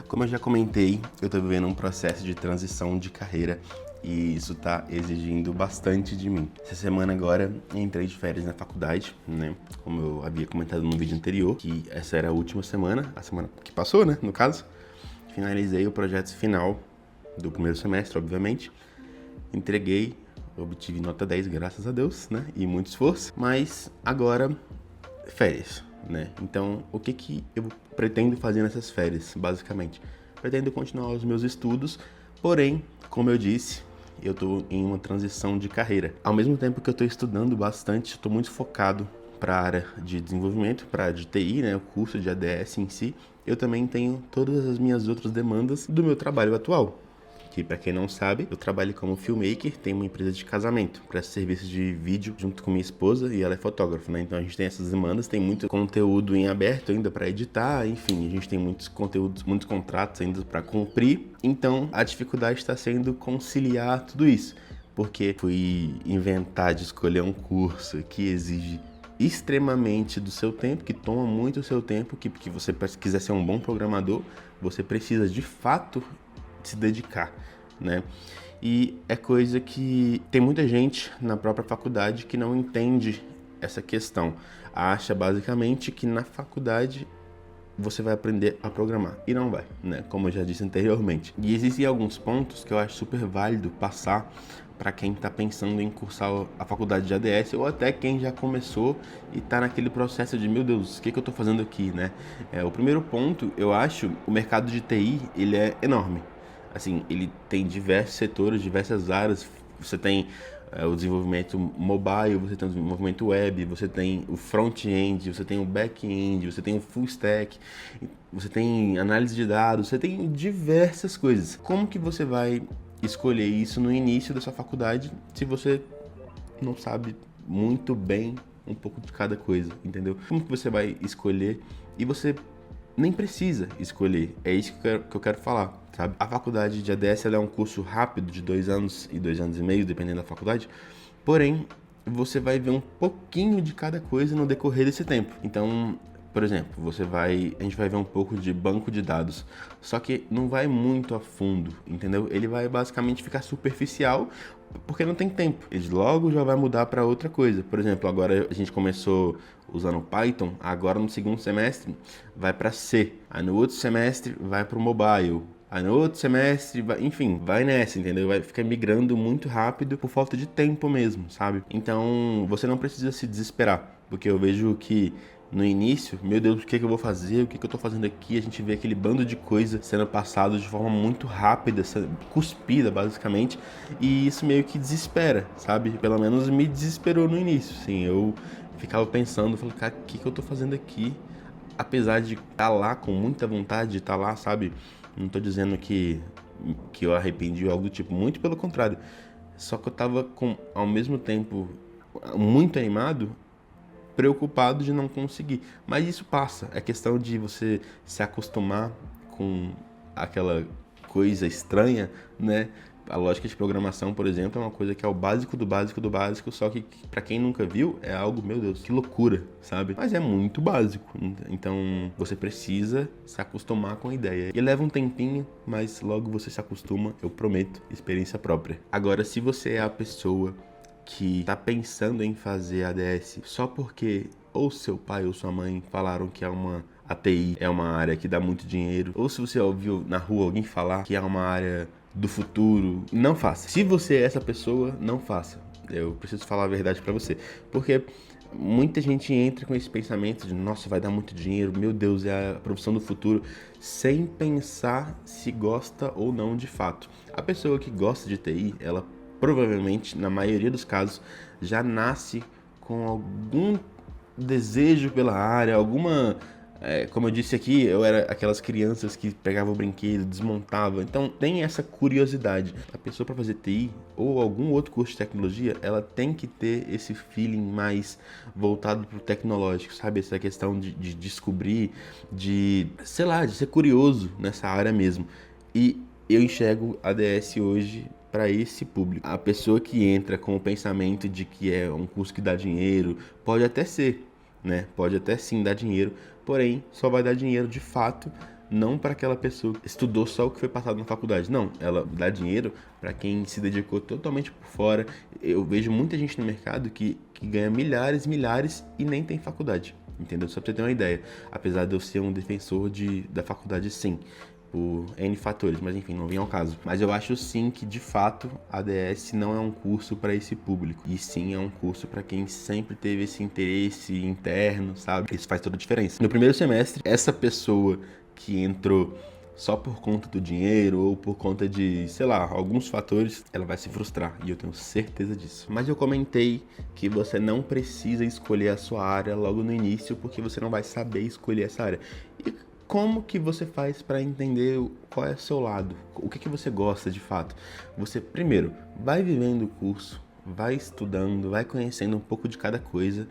Como eu já comentei, eu estou vivendo um processo de transição de carreira e isso está exigindo bastante de mim. Essa semana agora eu entrei de férias na faculdade, né? Como eu havia comentado no vídeo anterior, que essa era a última semana, a semana que passou, né? No caso, finalizei o projeto final do primeiro semestre, obviamente. Entreguei, obtive nota 10, graças a Deus, né? E muito esforço. Mas agora, férias, né? Então, o que eu pretendo fazer nessas férias, basicamente? Pretendo continuar os meus estudos, porém, como eu disse, eu tô em uma transição de carreira. Ao mesmo tempo que eu tô estudando bastante, estou muito focado para a área de desenvolvimento, para a área de TI, né? O curso de ADS em si. Eu também tenho todas as minhas outras demandas do meu trabalho atual. Que, para quem não sabe, eu trabalho como filmmaker, tenho uma empresa de casamento, presto serviços de vídeo junto com minha esposa e ela é fotógrafa, né? Então a gente tem essas demandas, tem muito conteúdo em aberto ainda para editar, enfim, a gente tem muitos conteúdos, muitos contratos ainda para cumprir. Então a dificuldade está sendo conciliar tudo isso, porque fui inventar de escolher um curso que exige extremamente do seu tempo, que toma muito o seu tempo, que você quiser ser um bom programador, você precisa de fato se dedicar, né? E é coisa que tem muita gente na própria faculdade que não entende essa questão. Acha basicamente que na faculdade você vai aprender a programar. E não vai, né? Como eu já disse anteriormente. E existem alguns pontos que eu acho super válido passar para quem está pensando em cursar a faculdade de ADS ou até quem já começou e está naquele processo de, meu Deus, o que eu estou fazendo aqui, né? O primeiro ponto, eu acho, o mercado de TI, ele é enorme. Assim, ele tem diversos setores, diversas áreas. Você tem o desenvolvimento mobile, você tem o desenvolvimento web, você tem o front-end, você tem o back-end, você tem o full stack, você tem análise de dados, você tem diversas coisas. Como que você vai escolher isso no início da sua faculdade se você não sabe muito bem um pouco de cada coisa, entendeu? Como que você vai escolher? E você nem precisa escolher, é isso que eu quero falar, sabe? A faculdade de ADS ela é um curso rápido de 2 anos e 2 anos e meio, dependendo da faculdade, porém, você vai ver um pouquinho de cada coisa no decorrer desse tempo. Então, por exemplo, a gente vai ver um pouco de banco de dados, só que não vai muito a fundo, entendeu? Ele vai basicamente ficar superficial, porque não tem tempo. Ele logo já vai mudar para outra coisa. Por exemplo, agora a gente começou usando Python, agora no segundo semestre vai para C, aí no outro semestre vai para o mobile, aí no outro semestre, enfim, vai nessa, entendeu? Vai ficar migrando muito rápido por falta de tempo mesmo, sabe? Então, você não precisa se desesperar, porque eu vejo que no início, meu Deus, o que eu vou fazer? O que eu tô fazendo aqui? A gente vê aquele bando de coisa sendo passado de forma muito rápida, cuspida, basicamente, e isso meio que desespera, sabe? Pelo menos me desesperou no início, assim, eu ficava pensando, falei, cara, o que eu tô fazendo aqui? Apesar de estar lá com muita vontade de estar lá, sabe? Não tô dizendo que eu arrependi ou algo do tipo, muito pelo contrário. Só que eu tava ao mesmo tempo muito animado, preocupado de não conseguir. Mas isso passa. É questão de você se acostumar com aquela coisa estranha, né? A lógica de programação, por exemplo, é uma coisa que é o básico do básico do básico, só que pra quem nunca viu, é algo, meu Deus, que loucura, sabe? Mas é muito básico, então você precisa se acostumar com a ideia. E leva um tempinho, mas logo você se acostuma, eu prometo, experiência própria. Agora, se você é a pessoa que tá pensando em fazer ADS só porque ou seu pai ou sua mãe falaram que a TI é uma área que dá muito dinheiro, ou se você ouviu na rua alguém falar que é uma área do futuro, não faça. Se você é essa pessoa, não faça. Eu preciso falar a verdade pra você, porque muita gente entra com esse pensamento de nossa, vai dar muito dinheiro, meu Deus, é a profissão do futuro, sem pensar se gosta ou não de fato. A pessoa que gosta de TI, ela provavelmente, na maioria dos casos, já nasce com algum desejo pela área, alguma Como eu disse aqui, eu era aquelas crianças que pegavam o brinquedo, desmontavam. Então tem essa curiosidade. A pessoa para fazer TI ou algum outro curso de tecnologia, ela tem que ter esse feeling mais voltado para o tecnológico, sabe? Essa questão de descobrir, sei lá, de ser curioso nessa área mesmo. E eu enxergo a ADS hoje para esse público. A pessoa que entra com o pensamento de que é um curso que dá dinheiro, pode até ser, né? Pode até sim dar dinheiro, porém só vai dar dinheiro de fato não para aquela pessoa que estudou só o que foi passado na faculdade. Não, ela dá dinheiro para quem se dedicou totalmente por fora. Eu vejo muita gente no mercado que ganha milhares e nem tem faculdade, entendeu? Só para você ter uma ideia. Apesar de eu ser um defensor da faculdade, sim, por N fatores, mas enfim, não vem ao caso. Mas eu acho sim que, de fato, a ADS não é um curso para esse público, e sim é um curso para quem sempre teve esse interesse interno, sabe? Isso faz toda a diferença. No primeiro semestre, essa pessoa que entrou só por conta do dinheiro ou por conta de, sei lá, alguns fatores, ela vai se frustrar, e eu tenho certeza disso. Mas eu comentei que você não precisa escolher a sua área logo no início, porque você não vai saber escolher essa área. E como que você faz para entender qual é o seu lado? O que você gosta de fato? Você, primeiro, vai vivendo o curso, vai estudando, vai conhecendo um pouco de cada coisa,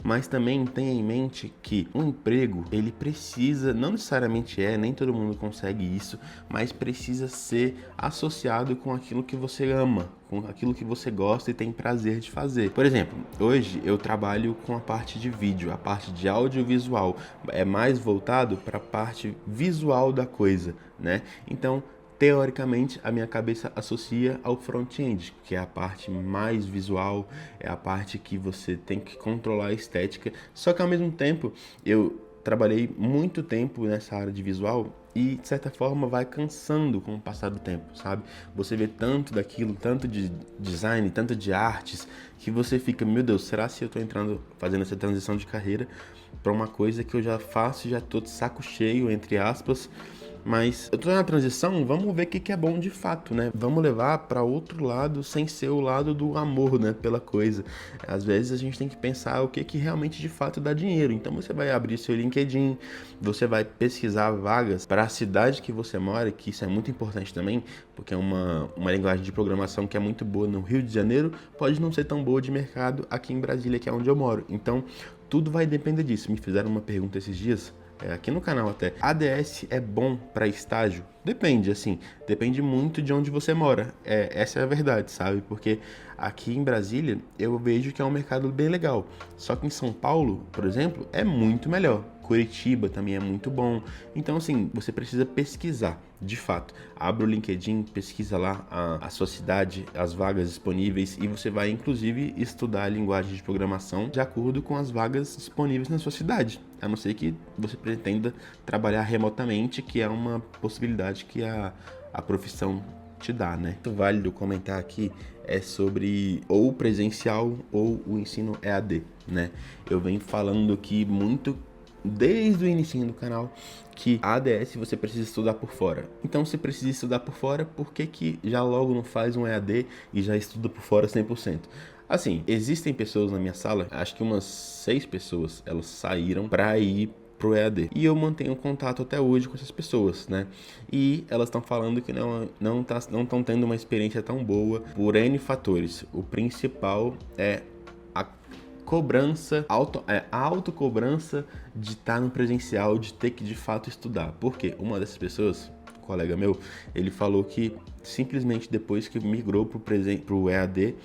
mas também tenha em mente que um emprego, ele precisa, não necessariamente nem todo mundo consegue isso, mas precisa ser associado com aquilo que você ama, com aquilo que você gosta e tem prazer de fazer. Por exemplo, hoje eu trabalho com a parte de vídeo, a parte de audiovisual, é mais voltado para a parte visual da coisa, né? Então, teoricamente, a minha cabeça associa ao front-end, que é a parte mais visual, é a parte que você tem que controlar a estética. Só que ao mesmo tempo, eu trabalhei muito tempo nessa área de visual e, de certa forma, vai cansando com o passar do tempo, sabe? Você vê tanto daquilo, tanto de design, tanto de artes, que você fica, meu Deus, será se eu tô fazendo essa transição de carreira para uma coisa que eu já faço e já tô de saco cheio, entre aspas. Mas eu tô na transição, vamos ver o que é bom de fato, né? Vamos levar para outro lado sem ser o lado do amor, né? Pela coisa. Às vezes a gente tem que pensar o que realmente de fato dá dinheiro. Então você vai abrir seu LinkedIn, você vai pesquisar vagas para a cidade que você mora, que isso é muito importante também, porque é uma linguagem de programação que é muito boa no Rio de Janeiro, pode não ser tão boa de mercado aqui em Brasília, que é onde eu moro. Então tudo vai depender disso. Me fizeram uma pergunta esses dias, aqui no canal até: ADS é bom para estágio? Depende, assim, depende muito de onde você mora. Essa é a verdade, sabe? Porque aqui em Brasília eu vejo que é um mercado bem legal. Só que em São Paulo, por exemplo, é muito melhor. Curitiba também é muito bom. Então, assim, você precisa pesquisar, de fato. Abre o LinkedIn, pesquisa lá a sua cidade, as vagas disponíveis, e você vai, inclusive, estudar a linguagem de programação de acordo com as vagas disponíveis na sua cidade. A não ser que você pretenda trabalhar remotamente, que é uma possibilidade que a profissão te dá, né? Muito válido comentar aqui é sobre ou presencial ou o ensino EAD, né? Eu venho falando aqui muito desde o início do canal que a ADS você precisa estudar por fora. Então, se precisa estudar por fora, por que já logo não faz um EAD e já estuda por fora 100%? Assim, existem pessoas na minha sala, acho que umas 6 pessoas, elas saíram para ir pro EAD. E eu mantenho contato até hoje com essas pessoas, né? E elas estão falando que não estão tendo uma experiência tão boa por N fatores. O principal é a cobrança, a autocobrança de estar no presencial, de ter que de fato estudar. Porque uma dessas pessoas, um colega meu, ele falou que simplesmente depois que migrou pro EAD,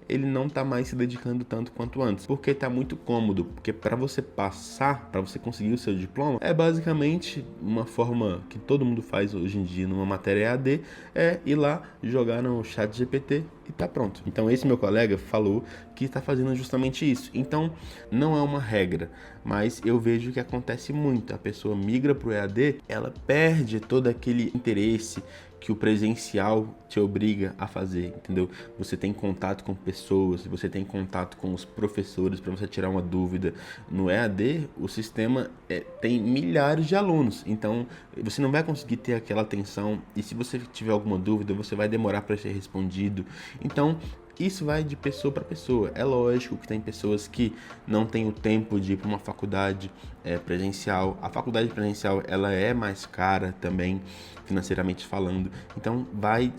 ele não tá mais se dedicando tanto quanto antes, porque tá muito cômodo, porque para você passar, para você conseguir o seu diploma, é basicamente uma forma que todo mundo faz hoje em dia numa matéria EAD, é ir lá, jogar no chat GPT e tá pronto. Então esse meu colega falou que está fazendo justamente isso. Então não é uma regra, mas eu vejo que acontece muito. A pessoa migra pro EAD, ela perde todo aquele interesse que o presencial te obriga a fazer, entendeu? Você tem contato com pessoas, você tem contato com os professores para você tirar uma dúvida. No EAD, o sistema tem milhares de alunos, então você não vai conseguir ter aquela atenção, e se você tiver alguma dúvida, você vai demorar para ser respondido. Então, Isso vai de pessoa para pessoa. É lógico que tem pessoas que não têm o tempo de ir para uma faculdade presencial. A faculdade presencial ela é mais cara também, financeiramente falando. Então vai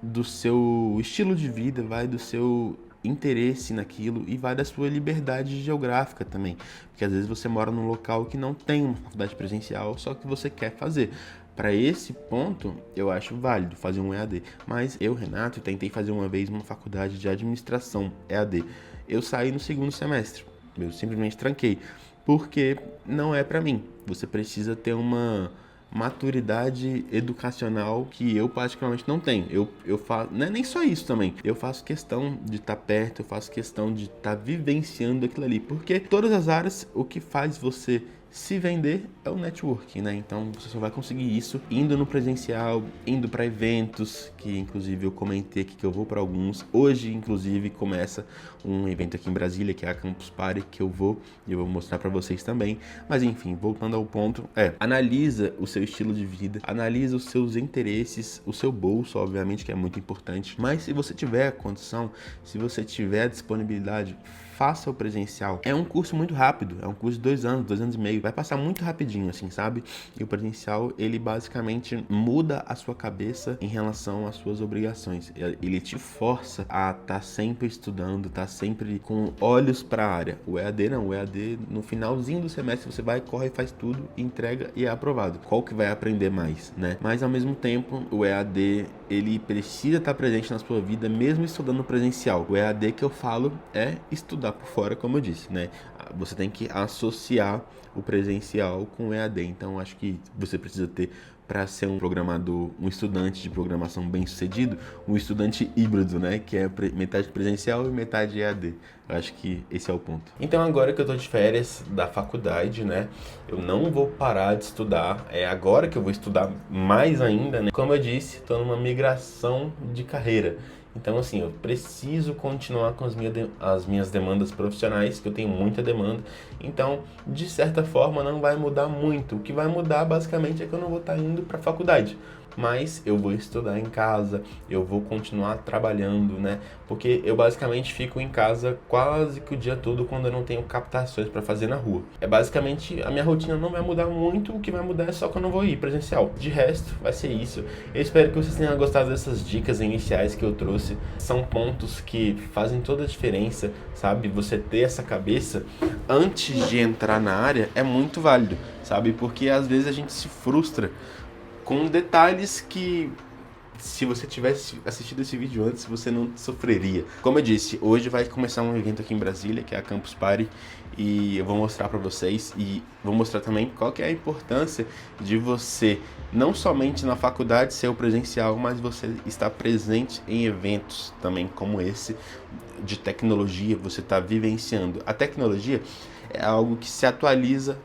do seu estilo de vida, vai do seu interesse naquilo e vai da sua liberdade geográfica também. Porque às vezes você mora num local que não tem uma faculdade presencial, só que você quer fazer. Para esse ponto, eu acho válido fazer um EAD. Mas eu, Renato, tentei fazer uma vez uma faculdade de administração, EAD. Eu saí no segundo semestre. Eu simplesmente tranquei. Porque não é para mim. Você precisa ter uma maturidade educacional que eu particularmente não tenho. Eu faço, não é nem só isso também. Eu faço questão de estar perto, eu faço questão de estar vivenciando aquilo ali. Porque todas as áreas, o que faz você se vender é o networking, né? Então você só vai conseguir isso indo no presencial, indo para eventos, que inclusive eu comentei aqui que eu vou para alguns. Hoje, inclusive, começa um evento aqui em Brasília, que é a Campus Party, que eu vou e eu vou mostrar para vocês também. Mas enfim, voltando ao ponto, analisa o seu estilo de vida, analisa os seus interesses, o seu bolso, obviamente, que é muito importante. Mas se você tiver a condição, se você tiver a disponibilidade, faça o presencial. É um curso muito rápido, é um curso de 2 anos, 2 anos e meio. Vai passar muito rapidinho, assim, sabe? E o presencial, ele basicamente muda a sua cabeça em relação às suas obrigações. Ele te força a estar sempre estudando, estar sempre com olhos para a área. O EAD não, o EAD no finalzinho do semestre você vai, corre, faz tudo, entrega e é aprovado. Qual que vai aprender mais, né? Mas ao mesmo tempo, o EAD, ele precisa estar presente na sua vida, mesmo estudando presencial. O EAD que eu falo é estudar por fora, como eu disse, né? Você tem que associar o presencial com o EAD. Então, acho que você precisa ter, para ser um programador, um estudante de programação bem sucedido, um estudante híbrido, né? Que é metade presencial e metade EAD. Eu acho que esse é o ponto. Então, agora que eu tô de férias da faculdade, né? Eu não vou parar de estudar. É agora que eu vou estudar mais ainda, né? Como eu disse, tô numa migração de carreira. Então, assim, eu preciso continuar com as minhas demandas profissionais, que eu tenho muita demanda. Então, de certa forma, não vai mudar muito. O que vai mudar, basicamente, é que eu não vou estar indo para a faculdade. Mas eu vou estudar em casa, eu vou continuar trabalhando, né? Porque eu basicamente fico em casa quase que o dia todo quando eu não tenho captações para fazer na rua. É basicamente, a minha rotina não vai mudar muito, o que vai mudar é só que eu não vou ir presencial. De resto, vai ser isso. Eu espero que vocês tenham gostado dessas dicas iniciais que eu trouxe. São pontos que fazem toda a diferença, sabe? Você ter essa cabeça antes de entrar na área é muito válido, sabe? Porque às vezes a gente se frustra com detalhes que, se você tivesse assistido esse vídeo antes, você não sofreria. Como eu disse, hoje vai começar um evento aqui em Brasília, que é a Campus Party, e eu vou mostrar para vocês e vou mostrar também qual que é a importância de você, não somente na faculdade ser o presencial, mas você estar presente em eventos também como esse, de tecnologia, você está vivenciando. A tecnologia é algo que se atualiza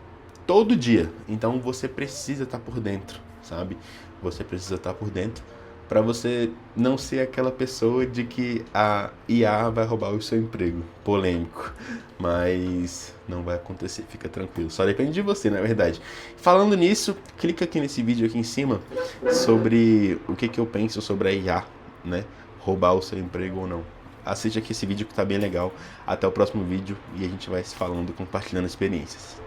todo dia, então você precisa estar por dentro, sabe? Você precisa estar por dentro para você não ser aquela pessoa de que a IA vai roubar o seu emprego. Polêmico, mas não vai acontecer, fica tranquilo. Só depende de você, na verdade. Falando nisso, clica aqui nesse vídeo aqui em cima sobre o que eu penso sobre a IA, né? Roubar o seu emprego ou não. Assiste aqui esse vídeo que tá bem legal. Até o próximo vídeo e a gente vai se falando, compartilhando experiências.